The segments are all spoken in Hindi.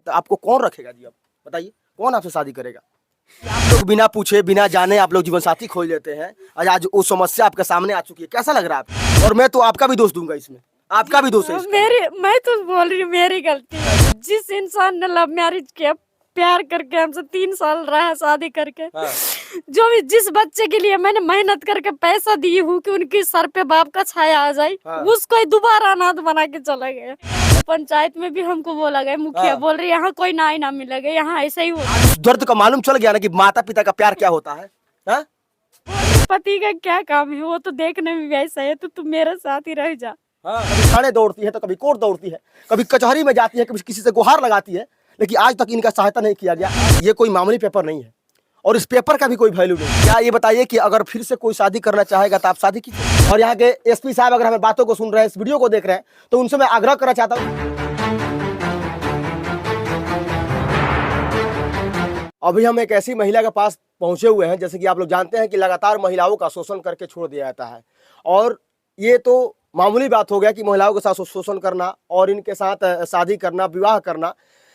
तो आपको कौन रखेगा जी? अब बताइए, कौन आपसे शादी करेगा? आप लोग बिना पूछे बिना जाने आप लोग जीवन साथी खोज लेते हैं। आज वो समस्या आपके सामने आ चुकी है, कैसा लग रहा है आपको? और मैं तो आपका भी दोष दूंगा इसमें, आपका भी दोष है इसका। मैं तो बोल रही हूँ मेरी गलती है। जिस इंसान ने लव मैरिज किया, प्यार करके हमसे 3 साल रहा शादी करके, हाँ। जो भी जिस बच्चे के लिए मैंने मेहनत करके पैसा दी हूँ कि उनके सर पे बाप का छाया आ जाए, हाँ। उसको ही दोबारा अनाथ बना के चला गया। पंचायत में भी हमको बोला गया, मुखिया हाँ। बोल रही यहाँ कोई ना ही ना मिलेगा, यहाँ ऐसा ही होता आज उस दर्द का मालूम चल गया ना कि माता पिता का प्यार क्या होता है। हाँ? है। पति का क्या काम है, वो तो देखने में वैसा है, तो तुम मेरे साथ ही रह जा। हाँ, कभी थाने दौड़ती है तो कभी कोर्ट दौड़ती है, कभी कचहरी में जाती है, कभी किसी से गुहार लगाती है, लेकिन आज तक इनका सहायता नहीं किया गया। ये कोई मामूली पेपर नहीं है और इस पेपर का भी कोई वैल्यू नहीं। क्या ये बताइए कि अगर फिर से कोई शादी करना चाहेगा तो आप शादी कीजिए। और यहाँ के एसपी साहब अगर हमें बातों को सुन रहे हैं, इस वीडियो को देख रहे हैं, तो उनसे मैं आग्रह करना चाहता हूँ। अभी हम एक ऐसी महिला के पास पहुंचे हुए हैं, जैसे कि आप लोग जानते हैं कि लगातार महिलाओं का शोषण करके छोड़ दिया जाता है। और ये तो मामूली बात हो गया कि महिलाओं के साथ शोषण करना और इनके साथ शादी करना, विवाह करना,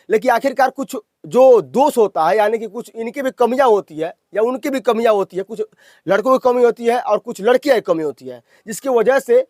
लेकिन आखिरकार कुछ जो दोष होता है, यानी कि कुछ इनकी भी कमियां होती है या उनकी भी कमियां होती है, कुछ लड़कों की कमी होती है और कुछ लड़कियां की कमी होती है, जिसकी वजह से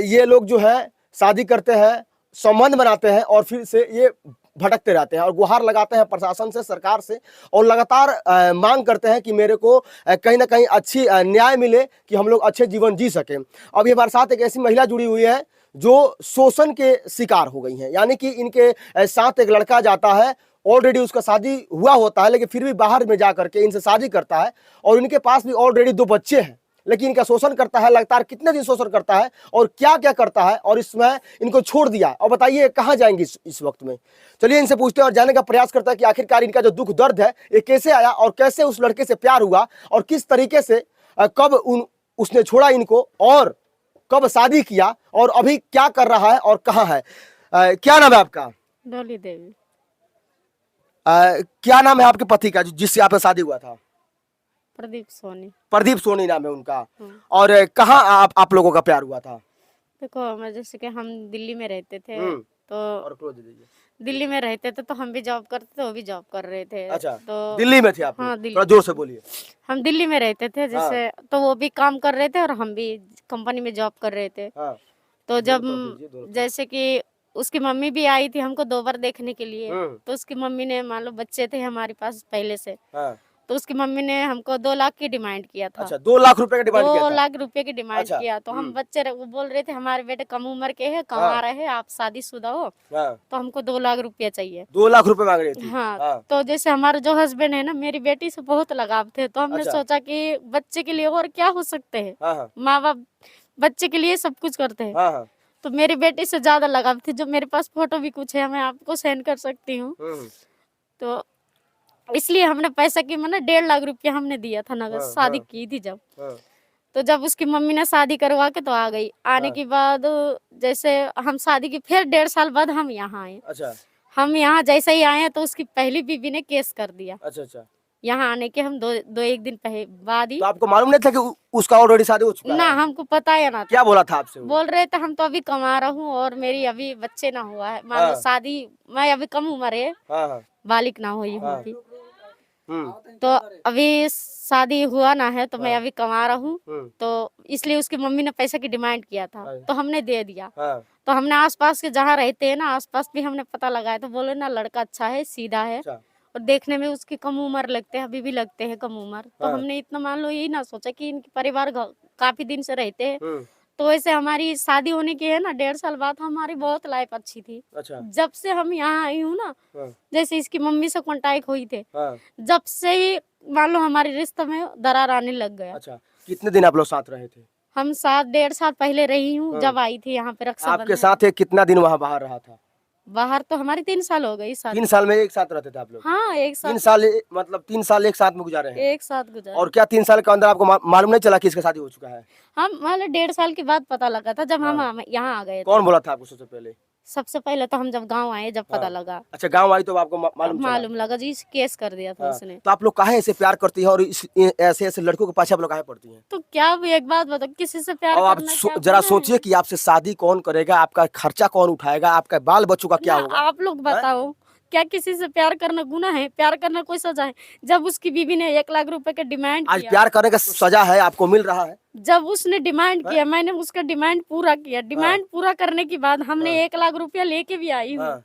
ये लोग जो है शादी करते हैं, संबंध बनाते हैं और फिर से ये भटकते रहते हैं और गुहार लगाते हैं प्रशासन से, सरकार से, और लगातार मांग करते हैं कि मेरे को कहीं ना कहीं अच्छी न्याय मिले कि हम लोग अच्छे जीवन जी सकें। अब ये हमारे साथ एक ऐसी महिला जुड़ी हुई है जो शोषण के शिकार हो गई हैं, यानी कि इनके साथ एक लड़का जाता है, ऑलरेडी उसका शादी हुआ होता है, लेकिन फिर भी बाहर में जा करके इनसे शादी करता है और इनके पास भी ऑलरेडी 2 बच्चे हैं, लेकिन इनका शोषण करता है। लगातार कितने दिन शोषण करता है और क्या क्या करता है, और इसमें इनको छोड़ दिया। और बताइए कहाँ जाएंगे इस वक्त में? चलिए इनसे पूछते हैं और जानने का प्रयास करता है कि आखिरकार इनका जो दुख दर्द है ये कैसे आया और कैसे उस लड़के से प्यार हुआ और किस तरीके से कब उसने छोड़ा इनको और कब शादी किया और अभी क्या कर रहा है और कहाँ है। क्या नाम है आपका? डोली देवी। क्या नाम है आपके पति का जिससे आपका शादी हुआ था? प्रदीप सोनी। प्रदीप सोनी नाम है उनका। और कहाँ आप लोगों का प्यार हुआ था? देखो, जैसे कि हम दिल्ली में रहते थे, तो और क्लोज दे दीजिए। दिल्ली में रहते थे तो हम भी जॉब करते थे, वो भी जॉब कर रहे थे। अच्छा, तो दिल्ली में थे आप? हाँ, दिल्ली। थोड़ा जोर से बोलिए। हम दिल्ली में रहते थे, जैसे तो वो भी काम कर रहे थे और हम भी कंपनी में जॉब कर रहे थे। हाँ। तो जब जैसे कि उसकी मम्मी भी आई थी हमको 2 बार देखने के लिए, तो उसकी मम्मी ने, मान लो बच्चे थे हमारे पास पहले से, तो उसकी मम्मी ने हमको 2 लाख की डिमांड किया था। अच्छा, 2 लाख रुपए का डिमांड किया था? 2 लाख रुपए की डिमांड किया। तो हम बच्चे वो बोल रहे थे हमारे बेटे कम उम्र के हैं, कमा रहे हैं, आप शादीशुदा हो, तो हमको 2 लाख रुपया चाहिए। 2 लाख रुपए मांग रही थी? हाँ। तो जैसे हमारे जो हस्बैंड है ना, मेरी बेटी से बहुत लगाव थे, तो हमने सोचा कि बच्चे के लिए और क्या हो सकते हैं, माँ बाप बच्चे के लिए सब कुछ करते हैं। तो मेरी बेटी से ज्यादा लगाव थी। जो मेरे पास फोटो भी कुछ है, मैं आपको सेंड कर सकती हूँ। तो इसलिए हमने पैसा की 1.5 लाख रुपया हमने दिया था नगद। शादी की थी जब, तो जब उसकी मम्मी ने शादी करवा के तो आ गई। आने के बाद जैसे हम शादी की, फिर 1.5 साल बाद हम यहाँ आए। अच्छा। हम यहाँ जैसे ही आए तो उसकी पहली बीवी ने केस कर दिया। अच्छा। यहाँ आने के हम दो एक दिन बाद ही। तो आपको मालूम नहीं था कि उसका ऑलरेडी शादी हो चुका है? ना, हमको पता है ना। क्या बोला था आपसे? बोल रहे थे हम तो अभी कमा रहा हूँ और मेरी अभी बच्चे ना हुआ है, मान लो शादी, मैं अभी कम उम्र है, बालिक ना हुई हूँ अभी, तो अभी शादी हुआ ना है, तो मैं अभी कमा रहा हूँ, तो इसलिए उसकी मम्मी ने पैसे की डिमांड किया था, तो हमने दे दिया। तो हमने आसपास के जहाँ रहते हैं ना, आसपास भी हमने पता लगाया, तो बोले ना लड़का अच्छा है, सीधा है, और देखने में उसकी कम उम्र लगते हैं, अभी भी लगते हैं कम उम्र। तो हमने इतना मान लो यही ना सोचा कि इनके परिवार काफी दिन से रहते हैं, तो वैसे हमारी शादी होने की है ना 1.5 साल बाद हमारी बहुत लाइफ अच्छी थी। अच्छा। जब से हम यहाँ आई हूँ ना, जैसे इसकी मम्मी से कांटेक्ट हुई थे, जब से ही मान लो हमारे रिश्ते में दरार आने लग गया। अच्छा, कितने दिन आप लोग साथ रहे थे? हम 1.5 साल पहले रही हूँ, जब आई थी यहाँ पे रक्षाबंधन। आपके साथ कितना दिन वहाँ बाहर रहा था? बाहर तो हमारी 3 साल हो गई। 3 साल में एक साथ रहते थे आप लोग? हाँ, एक साथ। 3 साल मतलब 3 साल एक साथ में गुजारे हैं? एक साथ गुजारे। और क्या 3 साल के अंदर आपको मालूम नहीं चला कि इसका शादी हो चुका है? हम मतलब 1.5 साल के बाद पता लगा था, जब हम यहाँ आ गए। कौन बोला था आपको सबसे पहले? सबसे पहले तो हम जब गांव आए, जब पता लगा। अच्छा, गांव आई तो आपको मालूम लगा जी, केस कर दिया था उसने। तो आप लोग काहे ऐसे प्यार करती है और ऐसे ऐसे लड़कों के पाछे आप लोग काहे पड़ती हैं? तो क्या एक बात बताओ, किसी से प्यार करना, आप जरा सोचिए कि आपसे शादी कौन करेगा, आपका खर्चा कौन उठाएगा, आपका बाल बच्चों का क्या होगा? आप लोग बताओ क्या किसी से प्यार करना गुनाह है? प्यार करना कोई सजा है? जब उसकी बीवी ने 1 लाख रुपए का डिमांड आज किया, प्यार करने का सजा है, आपको मिल रहा है। जब उसने डिमांड किया, मैंने उसका डिमांड पूरा किया। डिमांड पूरा करने के बाद हमने 1 लाख रुपया लेके भी आई हूँ।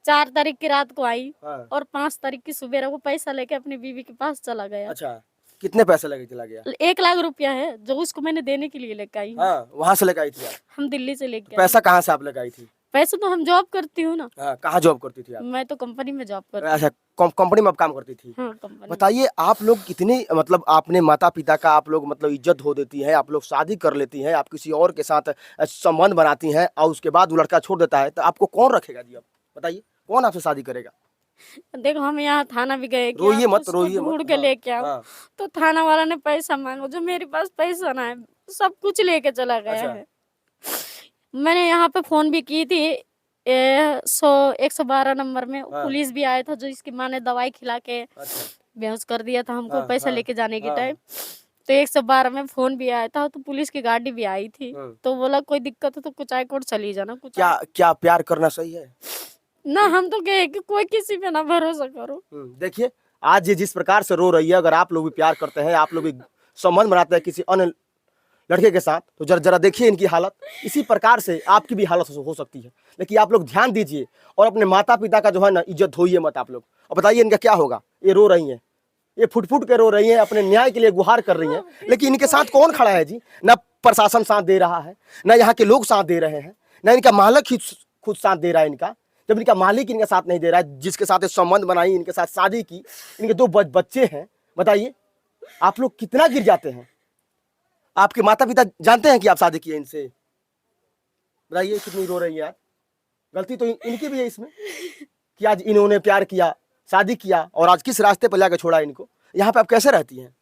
4 तारीख की रात को आई और 5 तारीख की सुबह वो पैसा लेके अपनी बीवी के पास चला गया। अच्छा, कितने पैसे लगे चला गया? 1 लाख रुपया है जो उसको मैंने देने के लिए लेके आई हूँ। वहाँ से लेके आई थी आप? हम दिल्ली से लेके पैसा कहाँ से आप लेके आई थी? पैसे तो हम जॉब करती हूँ ना। कहाँ जॉब करती थी आप? मैं तो कंपनी में जॉब करती हूँ। अच्छा, कंपनी में आप काम करती थी? हाँ, कंपनी। बताइए, आप लोग कितनी मतलब आपने माता पिता का आप लोग मतलब इज्जत धो देती हैं, आप लोग शादी कर लेती हैं, आप किसी और के साथ संबंध बनाती हैं और उसके बाद वो लड़का छोड़ देता है, तो आपको कौन रखेगा जी? अब बताइए, कौन आपसे शादी करेगा? देखो, हम यहाँ थाना भी गए, रोइए मत, रोइए मत। ढूंढ के लेके आओ, तो थाना वाला ने पैसा मांगा, जो मेरे पास पैसा ना है, सब कुछ लेके चला गया है। मैंने यहाँ पे फोन भी की थी 112 नंबर में, पुलिस भी आया था, जो इसकी माँ ने दवाई खिला के बेहोश कर दिया था हमको पैसा लेके जाने के टाइम। तो 112 में फोन भी आया था, तो पुलिस की गाड़ी भी आई थी, तो बोला कोई दिक्कत हो तो कुचाई कोर्ट चली जाना। क्या प्यार करना सही है ना? हम तो कहे कि कोई किसी पे ना भरोसा करो। देखिए, आज ये जिस प्रकार से रो रही है, अगर आप लोग भी प्यार करते हैं, आप लोग भी संबंध बनाते हैं किसी अन्य लड़के के साथ, तो जरा देखिए इनकी हालत। इसी प्रकार से आपकी भी हालत हो सकती है, लेकिन आप लोग ध्यान दीजिए और अपने माता पिता का जो है ना इज्जत धोइए मत आप लोग। और बताइए इनका क्या होगा? ये रो रही हैं, ये फुट फुट के रो रही हैं, अपने न्याय के लिए गुहार कर रही हैं, लेकिन इनके साथ कौन खड़ा है जी? ना प्रशासन साथ दे रहा है, ना यहाँ के लोग साथ दे रहे हैं, ना इनका मालिक ही खुद साथ दे रहा है इनका। जब इनका मालिक इनका साथ नहीं दे रहा है, जिसके साथ संबंध बनाई, इनके साथ शादी की, इनके 2 बच्चे हैं, बताइए आप लोग कितना गिर जाते हैं। आपके माता पिता जानते हैं कि आप शादी किए इनसे? बताइए कितनी रो रही है यार। गलती तो इनकी भी है इसमें कि आज इन्होंने प्यार किया, शादी किया और आज किस रास्ते पर लाकर छोड़ा इनको। यहाँ पे आप कैसे रहती हैं?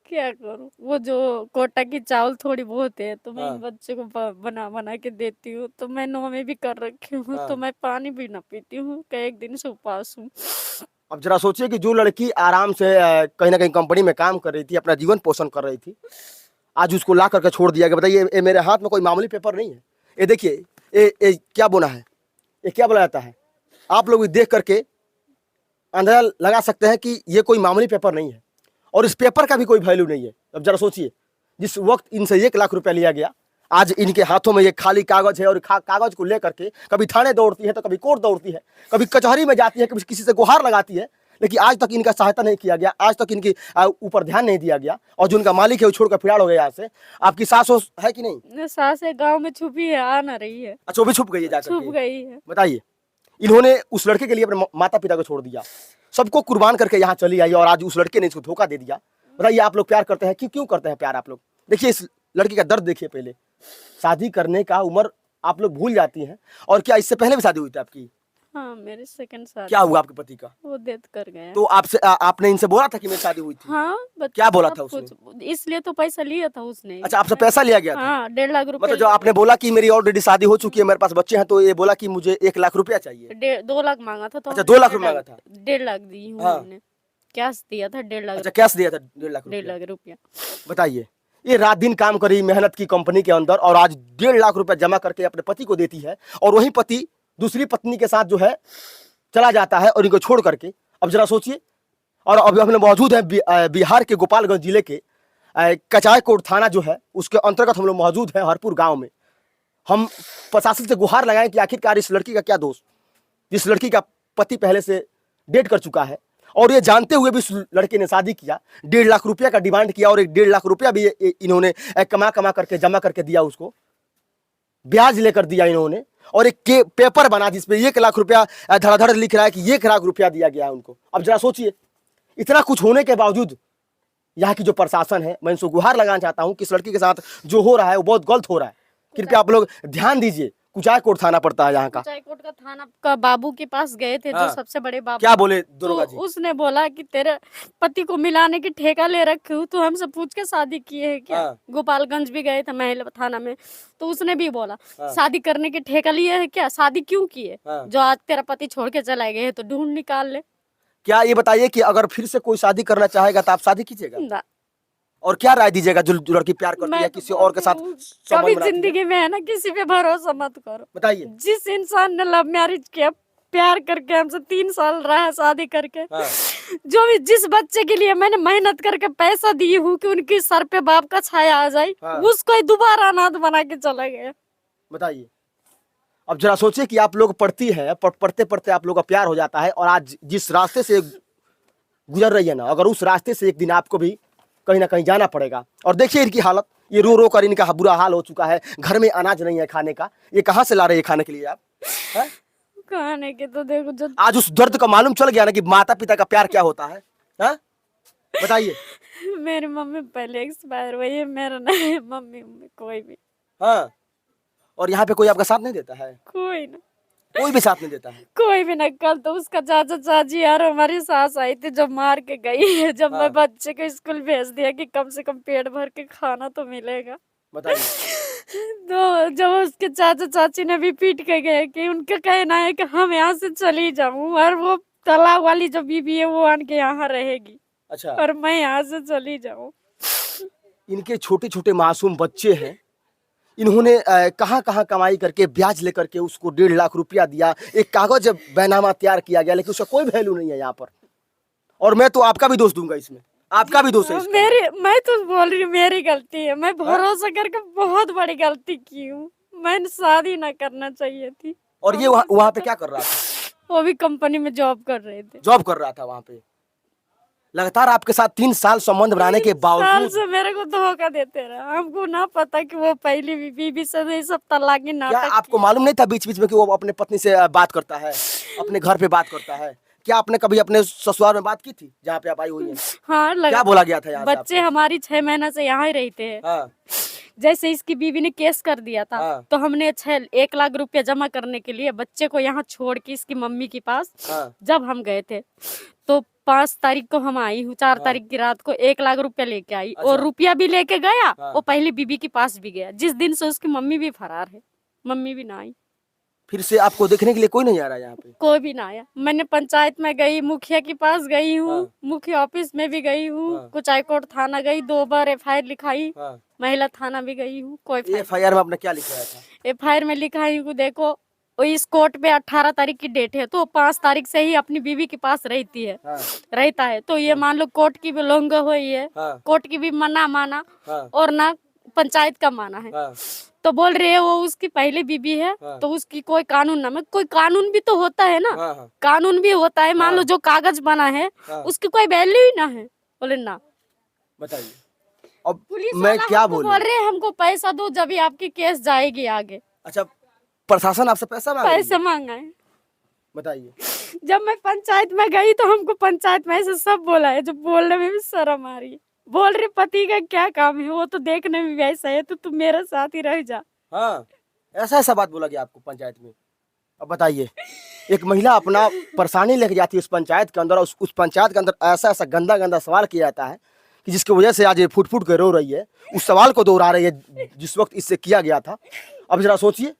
क्या करूं, वो जो कोटा की चावल थोड़ी बहुत है, तो मैं बच्चे को बना के देती हूँ, तो मैं नौमी भी कर रखी हूँ, तो मैं पानी भी ना पीती हूँ, कई एक दिन से उपवास हूँ। अब जरा सोचिए कि जो लड़की आराम से कहीं ना कहीं कंपनी में काम कर रही थी, अपना जीवन पोषण कर रही थी, आज उसको ला करके छोड़ दिया गया। बताइए, ये मेरे हाथ में कोई मामूली पेपर नहीं है। ये देखिए, ये क्या बोना है, ये क्या बोला जाता है, आप लोग देख करके अंदाजा लगा सकते हैं कि ये कोई मामूली पेपर नहीं है और इस पेपर का भी कोई वैल्यू नहीं है। अब जरा सोचिए, जिस वक्त इनसे 1 लाख रुपया लिया गया, आज इनके हाथों में ये खाली कागज है और कागज को लेकर के कभी थाने दौड़ती है, तो कभी कोर्ट दौड़ती है, कभी कचहरी में जाती है, कभी किसी से गुहार लगाती है, लेकिन आज तक इनका सहायता नहीं किया गया, आज तक इनकी ऊपर ध्यान नहीं दिया गया। और जो उनका मालिक है वो छोड़कर फरार हो गया यहाँ से। आपकी सास है कि नहीं? सास है, गाँव में छुपी है, आ ना रही है। अच्छा, वो भी छुप गई है जाकर? छुप गई है। बताइए, इन्होंने उस लड़के के लिए अपने माता पिता को छोड़ दिया, सबको कुर्बान करके यहाँ चली आई और आज उस लड़के ने इसको धोखा दे दिया। बताइए, आप लोग प्यार करते हैं कि क्यों करते हैं प्यार? आप लोग देखिए इस लड़की का दर्द देखिए। पहले शादी करने का उम्र आप लोग भूल जाती हैं। और क्या इससे पहले भी शादी हुई थी आपकी? हाँ, मेरे सेकंड शादी। क्या हुआ आपके पति का? वो डेथ कर गए। तो आपसे आपने इनसे बोला था कि मेरी शादी हुई थी? हाँ, क्या बोला था उसने? इसलिए तो पैसा लिया था उसने। अच्छा, आपसे पैसा लिया गया था? हाँ, 1.5 लाख रुपए। मतलब जो आपने बोला कि मेरी ऑलरेडी शादी हो चुकी है, मेरे पास बच्चे हैं, तो ये बोला कि मुझे 1 लाख रुपया चाहिए। 2 लाख मांगा था। तो अच्छा, 2 लाख रुपया मांगा था? 1.5 लाख दी हूँ मैंने, कैश दिया था 1.5 लाख। अच्छा, कैश दिया था 1.5 लाख रुपया। बताइए, ये रात दिन काम करी मेहनत की कंपनी के अंदर और आज 1.5 लाख रुपया जमा करके अपने पति को देती है और वही पति दूसरी पत्नी के साथ जो है चला जाता है और इनको छोड़ करके। अब जरा सोचिए। और अभी हम लोग मौजूद है बिहार के गोपालगंज जिले के कचाईकोट थाना जो है उसके अंतर्गत हम लोग मौजूद हैं, हरपुर गांव में। हम प्रशासन से गुहार लगाएं कि आखिरकार इस लड़की का क्या दोष, जिस लड़की का पति पहले से डेट कर चुका है और ये जानते हुए भी इस लड़के ने शादी किया, 1.5 लाख रुपया का डिमांड किया और 1.5 लाख रुपया भी इन्होंने कमा करके जमा करके दिया, उसको ब्याज लेकर दिया इन्होंने। और एक पेपर बना जिसपे 1 लाख रुपया धड़ाधड़ लिख रहा है कि 1 लाख रुपया दिया गया है उनको। अब जरा सोचिए, इतना कुछ होने के बावजूद यहाँ की जो प्रशासन है, मैं इनको गुहार लगाना चाहता हूँ कि इस लड़की के साथ जो हो रहा है वो बहुत गलत हो रहा है। कृपया आप लोग ध्यान दीजिए। कुचाईकोट थाना पड़ता है यहाँ का। कुचाईकोट का थाना का बाबू के पास गए थे, जो सबसे बड़े बाबू। क्या बोले दरोगा जी? उसने बोला कि तेरे पति को मिलाने की ठेका ले रखी हूँ, तो हमसे पूछ के शादी किए है क्या? गोपालगंज भी गए थे महिला थाना में, तो उसने भी बोला शादी करने की ठेका लिए है क्या? शादी क्यों किए? जो आज तेरा पति छोड़ के चला गए तो ढूंढ निकाल ले। क्या ये बताइए कि अगर फिर से कोई शादी करना चाहेगा तो आप शादी कीजिएगा? और क्या राय दीजिएगा जो लड़की प्यार करती है किसी और के साथ? कभी जिंदगी में है ना, किसी पे भरोसा मत करो। बताइए, जिस इंसान ने लव मैरिज किया, प्यार करके हमसे 3 साल रहा शादी करके। हाँ। जो भी जिस बच्चे के लिए मैंने मेहनत करके पैसा दी हूँ कि उनकी सर पे बाप का छाया आ जाए, हाँ। उसको ही दोबारा अनाथ बना के चला गया। बताइए, अब जरा सोचिए कि आप लोग पढ़ती है, पढ़ते पढ़ते आप लोग का प्यार हो जाता है, और आज जिस रास्ते से गुजर रही है ना, अगर उस रास्ते से एक दिन आपको भी कहीं ना कहीं जाना पड़ेगा। और देखिए इनकी हालत, ये रो रो कर इनका बुरा हाल हो चुका है। घर में अनाज नहीं है खाने का, ये कहाँ से ला रहे हैं खाने के लिए आप? खाने के तो देखो जो आज उस दर्द का मालूम चल गया ना कि माता पिता का प्यार क्या होता है। बताइए। मेरी मम्मी पहले एक्सपायर हुई है, मेरा नहीं मम्मी कोई भी। हाँ, और यहाँ पे कोई आपका साथ नहीं देता है? कोई ना, कोई भी साथ नहीं देता है? कोई भी ना। कल तो उसका चाचा चाची यार हमारी सास आई थी, जब मार के गई है, जब मैं बच्चे को स्कूल भेज दिया कि कम से कम पेट भर के खाना तो मिलेगा। बताइए। तो जब उसके चाचा चाची ने भी पीट के गए कि उनका कहना है कि हम यहाँ से चली जाऊं, और वो तालाब वाली जो बीबी है वो आन के यहाँ रहेगी। अच्छा। और मैं यहाँ से चली जाऊं। इनके छोटे छोटे मासूम बच्चे हैं, इन्होंने कहाँ कहाँ कमाई करके ब्याज लेकर के उसको 1.5 लाख रुपया दिया, एक कागज बैनामा तैयार किया गया, लेकिन उसका कोई वैल्यू नहीं है यहाँ पर। और मैं तो आपका भी दोष दूंगा इसमें, आपका भी दोष है इसका। मैं तो बोल रही हूँ मेरी गलती है, मैं भरोसा करके बहुत बड़ी गलती की हूँ। मैंने शादी ना करना चाहिए थी। और ये वहाँ पे क्या कर रहा था? वो भी कंपनी में जॉब कर रहे थे। जॉब कर रहा था वहाँ पे, लगातार आपके साथ 3 साल संबंध बनाने के बावजूद से मेरे को धोखा देते रहा। हमको ना पता कि वो पहली बीबी से नहीं, सब तलाकी नाटक। क्या आपको मालूम नहीं था बीच बीच में कि वो अपने पत्नी से बात करता है, अपने घर पे बात करता है? क्या आपने कभी अपने ससुराल में बात की थी जहाँ पे आप आई हुई हैं? हाँ, क्या बोला गया था यहाँ से? बच्चे हमारी 6 महीना से यहाँ ही रहते हैं। हाँ। जैसे इसकी बीवी ने केस कर दिया था, हाँ। तो हमने 1 लाख रुपया जमा करने के लिए बच्चे को यहाँ छोड़ के इसकी मम्मी के पास जब हम गए थे, तो 5 तारीख को हम आई हूँ, 4 तारीख की रात को 1 लाख रुपया लेके आई। और रुपया भी लेके गया, वो पहली बीबी के पास भी गया, जिस दिन से उसकी मम्मी भी फरार है। मम्मी भी ना आई। फिर से आपको देखने के लिए कोई नहीं आ रहा यहाँ पे? कोई भी ना आया। मैंने पंचायत में गई, मुखिया के पास गई हूँ, मुखिया ऑफिस में भी गई हूँ, कुछ हाईकोर्ट थाना गई, 2 बार FIR लिखाई, महिला थाना भी गई हूँ। कोई FIR में आपने क्या लिखाया था? FIR में लिखाई हूँ, देखो इस कोर्ट पे 18 तारीख की डेट है, तो 5 तारीख से ही अपनी बीवी के पास रहती है, रहता है। तो ये मान लो कोर्ट की भी लोंग हुई है, कोर्ट की भी मना माना और ना पंचायत का माना है। तो बोल रहे है वो उसकी पहली बीबी है, तो उसकी कोई कानून ना, कोई कानून भी तो होता है ना। कानून भी होता है, मान लो जो कागज बना है उसकी कोई वैल्यू ही ना है। बोले ना। बताइए, अब मैं क्या बोलूं? बोल रहे हैं हमको पैसा दो, जब भी आपकी केस जाएगी आगे। अच्छा, प्रशासन आपसे पैसा मांगा है? बताइए। जब मैं पंचायत में गई तो हमको पंचायत में ऐसे सब बोला है, जो बोलने में भी शर्म आ रही है। बोल रहे पति का क्या काम है, वो तो देखने में वैसा है, तो तुम मेरे साथ ही रह जा। हाँ, ऐसा बात बोला गया आपको पंचायत में? अब बताइए, एक महिला अपना परेशानी लेके जाती है उस पंचायत के अंदर, उस पंचायत के अंदर ऐसा गंदा सवाल किया जाता है कि जिसकी वजह से आज ये फुट फुट के रो रही है, उस सवाल को दोहरा रही है जिस वक्त इससे किया गया था। अब जरा सोचिए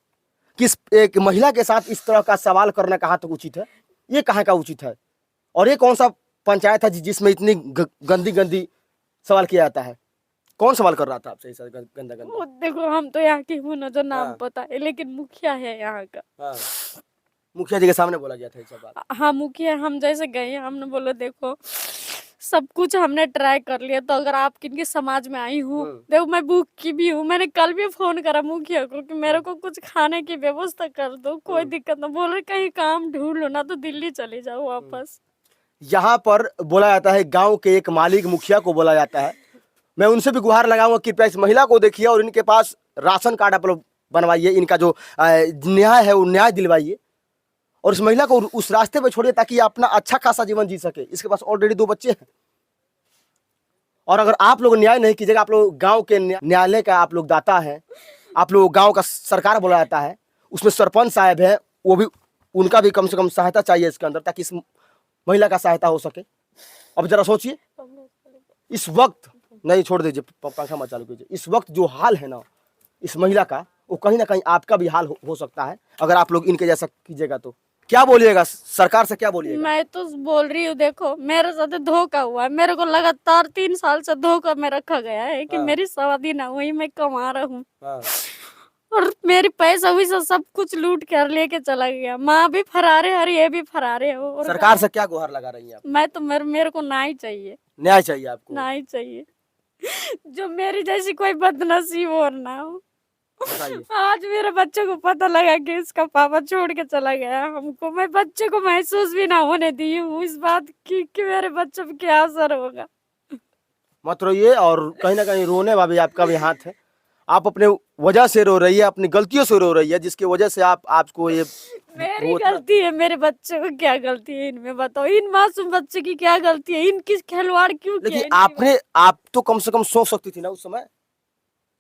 कि एक महिला के साथ इस तरह का सवाल करना कहाँ तक उचित है, ये कहाँ का उचित है? और ये कौन सा पंचायत है जिसमें इतनी गंदी सवाल किया जाता है? कौन सवाल कर रहा था आपसे ऐसा गंदा? देखो हम तो यहाँ की हूँ ना, जो नाम पता है, लेकिन मुखिया है यहाँ का। मुखिया जी के सामने बोला गया था ये बात? हाँ, मुखिया हम जैसे गए, हमने बोला देखो सब कुछ हमने ट्राई कर लिया, तो अगर आप किनके समाज में आई हूँ, देखो मैं भूख की भी हूँ। मैंने कल भी फोन करा मुखिया को कि मेरे को कुछ खाने की व्यवस्था कर दो, कोई दिक्कत ना। बोल रहे कहीं काम ढूंढ लो ना, तो दिल्ली चले जाओ वापस। यहाँ पर बोला जाता है, गांव के एक मालिक मुखिया को बोला जाता है। मैं उनसे भी गुहार लगाऊंगा कि इस महिला को देखिए और इनके पास राशन कार्ड आप लोग बनवाइए, इनका जो न्याय है वो न्याय दिलवाइए, और इस महिला को उस रास्ते पे छोड़िए ताकि अपना अच्छा खासा जीवन जी सके। इसके पास ऑलरेडी 2 बच्चे हैं, और अगर आप लोग न्याय नहीं कीजिएगा, आप लोग गांव के न्यायालय का आप लोग दाता है, आप लोग गांव का सरकार बोला जाता है, उसमें सरपंच साहब है, वो भी उनका भी कम से कम सहायता चाहिए इसके अंदर, ताकि इस महिला का सहायता हो सके। अब जरा सोचिए, इस वक्त नहीं, छोड़ दीजिए, पंखा मत चालू कीजिए। इस वक्त जो हाल है ना इस महिला का, वो कहीं ना कहीं आपका भी हाल हो सकता है अगर आप लोग इनके जैसा कीजिएगा। तो क्या बोलिएगा, सरकार से क्या बोलिएगा? मैं तो बोल रही हूँ, देखो मेरे साथ धोखा हुआ है, मेरे को लगातार 3 साल से धोखा में रखा गया है कि मेरी शादी ना हुई, मैं कमा रहा हूँ, और मेरी पैसा वैसा सब कुछ लूट कर लेके चला गया। माँ भी फरार है और ये भी फरार है। और सरकार से क्या गुहार लगा रही हैं आप? मैं तो मेरे को न्याय चाहिए, न्याय चाहिए आपको? न्याय चाहिए, जो मेरी जैसी कोई बदनसीब और ना हो। आज मेरे बच्चे को पता लगा कि इसका पापा छोड़ के चला गया हमको, मैं बच्चे को महसूस भी ना होने दी हूँ इस बात की कि मेरे बच्चे पे क्या असर होगा। मत रोइए, और कहीं ना कहीं रोने वाला भी आपका भी हाथ है। आप अपने वजह से रो रही है, अपनी गलतियों से रो रही है, जिसकी वजह से आपको ये मेरी गलती है, मेरे बच्चे को क्या गलती है इनमें बताओ? इन मासूम बच्चे की क्या गलती है? इनकी खिलवाड़ क्यों किया? लेकिन आप तो कम से कम सोच सकती थी ना उस समय,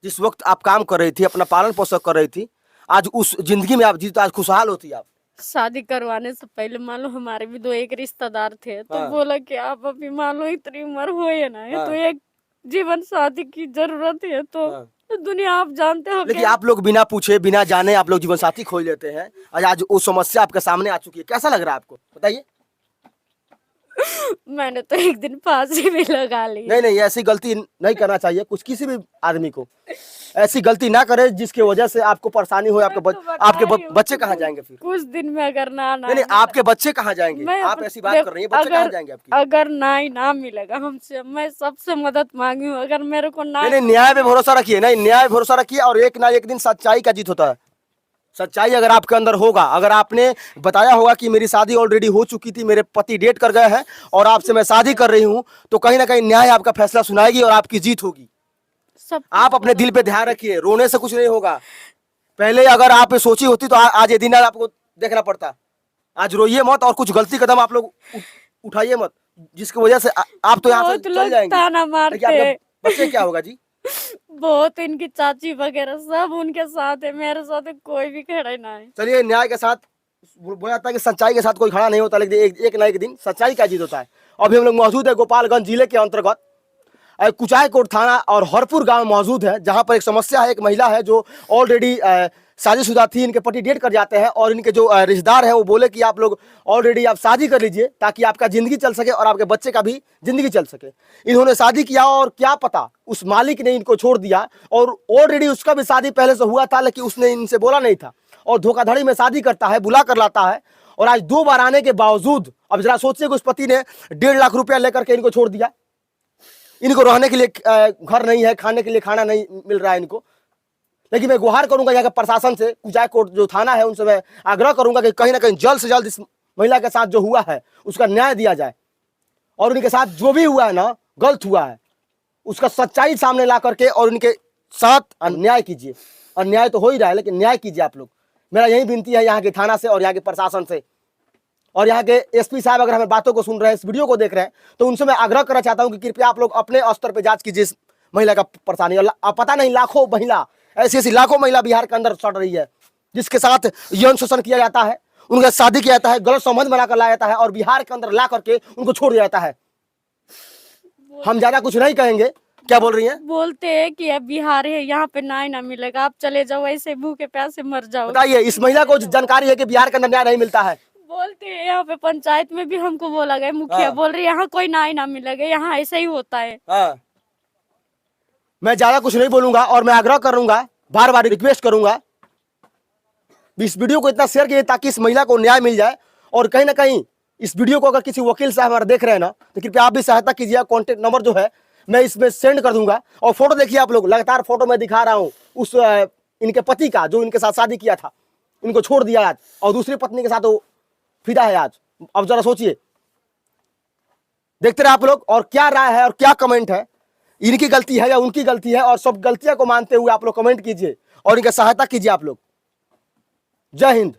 जिस वक्त आप काम कर रही थी, अपना पालन पोषण कर रही थी। आज उस जिंदगी में आप जीते, आज खुशहाल होती आप। शादी करवाने से पहले मान लो हमारे भी 2-1 रिश्तेदार थे, तो बोला कि आप अभी मान लो इतनी उम्र हो या ना है तो एक जीवन साथी की जरूरत है। तो दुनिया आप जानते हो, लेकिन आप लोग बिना पूछे बिना जाने आप लोग जीवन साथी खोज लेते हैं। आज वो समस्या आपके सामने आ चुकी है, कैसा लग रहा है आपको बताइए? मैंने तो एक दिन फांसी भी लगा ली। नहीं, ऐसी गलती नहीं करना चाहिए कुछ किसी भी आदमी को। ऐसी गलती ना करे जिसकी वजह से आपको परेशानी हो। आपके बच्चे कहाँ जाएंगे फिर? कुछ दिन में अगर ना नहीं, आपके बच्चे कहाँ जाएंगे? आप ऐसी बात कर रही हैं, बच्चे कहाँ जाएंगे आपके? अगर न्याय ना मिलेगा हमसे, मैं सबसे मदद मांगी हूँ। अगर मेरे को नहीं, न्याय पे भरोसा रखिए। नहीं, न्याय भरोसा रखिए, और एक ना एक दिन सच्चाई का जीत होता है। सच्चाई अगर आपके अंदर होगा, अगर आपने बताया होगा कि मेरी शादी ऑलरेडी हो चुकी थी, मेरे पति डेट कर गए हैं और आपसे मैं शादी कर रही हूं, तो कहीं ना कहीं न्याय आपका फैसला सुनाएगी और आपकी जीत होगी। आप अपने दिल पे ध्यान रखिए, रोने से कुछ नहीं होगा। पहले अगर आप सोची होती तो आज ये दिन आपको देखना पड़ता। आज रोइए मत और कुछ गलती कदम आप लोग उठाइए मत, जिसकी वजह से आप तो यहाँ से चल जाएंगे। बच्चे क्या होगा जी? बहुत इनकी चाची वगैरह सब उनके साथ है, मेरे साथ कोई भी खड़ा ना है। चलिए, न्याय के साथ बोला जाता है कि सच्चाई के साथ कोई खड़ा नहीं होता, लेकिन एक ना एक दिन सच्चाई का जीत होता है। अभी हम लोग मौजूद है गोपालगंज जिले के अंतर्गत कुचायकोट थाना और हरपुर गांव मौजूद है, जहां पर एक समस्या है। एक महिला है जो ऑलरेडी शादीशुदा थी, इनके पति डेट कर जाते हैं और इनके जो रिश्तेदार हैं वो बोले कि आप लोग ऑलरेडी आप शादी कर लीजिए ताकि आपका जिंदगी चल सके और आपके बच्चे का भी जिंदगी चल सके। इन्होंने शादी किया और क्या पता उस मालिक ने इनको छोड़ दिया, और ऑलरेडी उसका भी शादी पहले से हुआ था, लेकिन उसने इनसे बोला नहीं था और धोखाधड़ी में शादी करता है, बुला कर लाता है। और आज 2 बार आने के बावजूद अब जरा सोचिए कि उस पति ने 1.5 लाख रुपया लेकर के इनको छोड़ दिया। इनको रहने के लिए घर नहीं है, खाने के लिए खाना नहीं मिल रहा है इनको। लेकिन मैं गुहार करूंगा यहाँ के प्रशासन से, कुचायकोट जो थाना है उनसे मैं आग्रह करूंगा कि कहीं ना कहीं जल्द से जल्द इस महिला के साथ जो हुआ है उसका न्याय दिया जाए, और उनके साथ जो भी हुआ है ना गलत हुआ है उसका सच्चाई सामने ला करके और उनके साथ अन्याय कीजिए। और न्याय तो हो ही रहा है, लेकिन न्याय कीजिए आप लोग। मेरा यही विनती है यहाँ के थाना से और यहाँ के प्रशासन से, और यहाँ के एसपी साहब अगर हमें बातों को सुन रहे हैं, इस वीडियो को देख रहे हैं, तो उनसे मैं आग्रह करना चाहता हूँ कि कृपया आप लोग अपने स्तर पर जांच कीजिए इस महिला का परेशानी। और पता नहीं लाखों महिला ऐसी लाखों महिला बिहार के अंदर सड़ रही है जिसके साथ यौन शोषण किया जाता है, उनका शादी किया जाता है, गलत संबंध बनाकर लाया जाता है और बिहार के अंदर ला करके उनको छोड़ दिया जाता है। हम ज्यादा कुछ नहीं कहेंगे। क्या बोल रही हैं? बोलते हैं कि अब बिहार है, यहाँ पे न्याय ना मिलेगा, आप चले जाओ, ऐसे भूखे प्यासे मर जाओ। बताइए, इस महिला को जानकारी है कि बिहार के अंदर न्याय नहीं मिलता है? बोलते हैं यहाँ पे पंचायत में भी हमको बोला गया, मुखिया बोल रही है यहाँ कोई न्याय ना मिलेगा, यहाँ ऐसा ही होता है। मैं ज्यादा कुछ नहीं बोलूंगा और मैं आग्रह करूंगा, बार बार रिक्वेस्ट करूंगा, इस वीडियो को इतना शेयर कीजिए ताकि इस महिला को न्याय मिल जाए। और कहीं ना कहीं इस वीडियो को अगर किसी वकील साहब हमारे देख रहे हैं ना, तो कृपया आप भी सहायता कीजिए। कॉन्टेक्ट नंबर जो है मैं इसमें सेंड कर दूंगा। और फोटो देखिए आप लोग, लगातार फोटो मैं दिखा रहा हूँ उस इनके पति का जो इनके साथ शादी किया था, इनको छोड़ दिया आज और दूसरी पत्नी के साथ वो फिदा है आज। अब जरा सोचिए, देखते रहे आप लोग और क्या राय है और क्या कमेंट है, इनकी गलती है या उनकी गलती है, और सब गलतियां को मानते हुए आप लोग कमेंट कीजिए और इनका सहायता कीजिए आप लोग। जय हिंद।